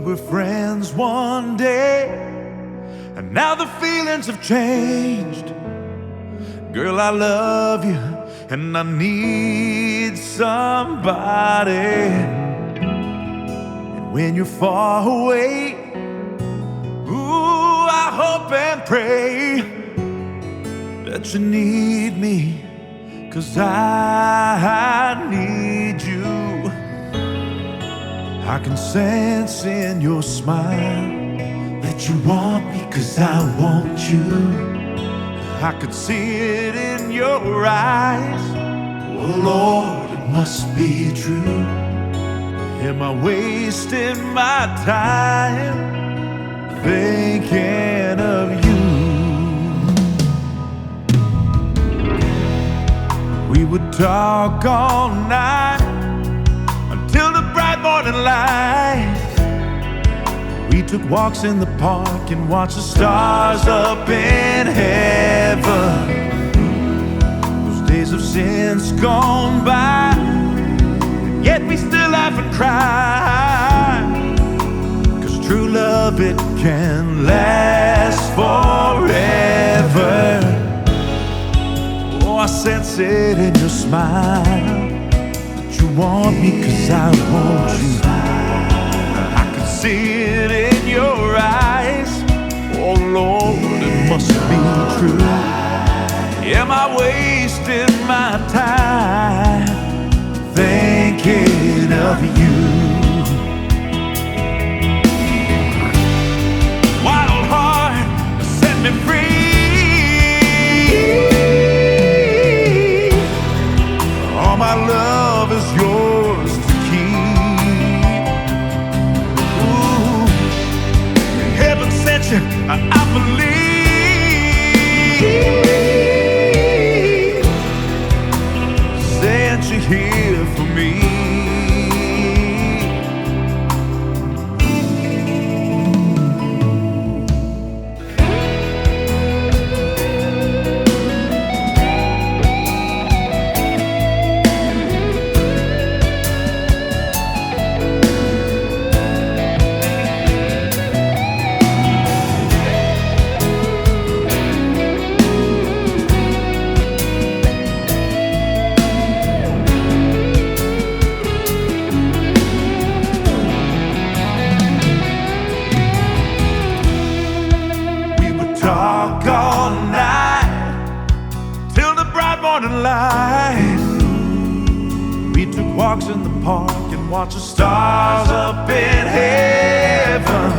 were friends one day, and now the feelings have changed. Girl, I love you, and I need somebody. And when you're far away, ooh, I hope and pray that you need me, 'cause I need you. I can sense in your smile that you want me 'cause I want you. I could see it in your eyes. Oh Lord, it must be true. Am I wasting my time thinking of you? We would talk all night until the bright morning light. We took walks in the park and watched the stars up in heaven. Those days have since gone by, yet we still laugh and cry. 'Cause true love, it can last forever. Oh, I sense it in your smile that you want me 'cause I want you. I can see it in your eyes. Oh Lord, it must be true. Am I wasting my time thinking of you? Wild heart, set me free. All my love is yours to keep. Ooh, heaven sent you, I believe. Sent you here for me. Talk all night till the bright morning light. We took walks in the park and watched the stars up in heaven.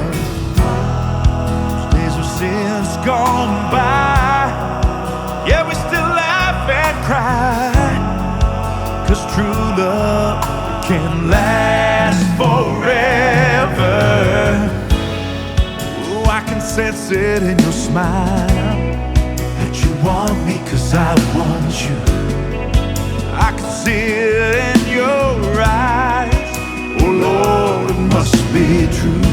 Those days have since gone by, yeah, we still laugh and cry. 'Cause true love can last forever. I can sense it in your smile that you want me 'cause I want you. I can see it in your eyes. Oh Lord, it must be true.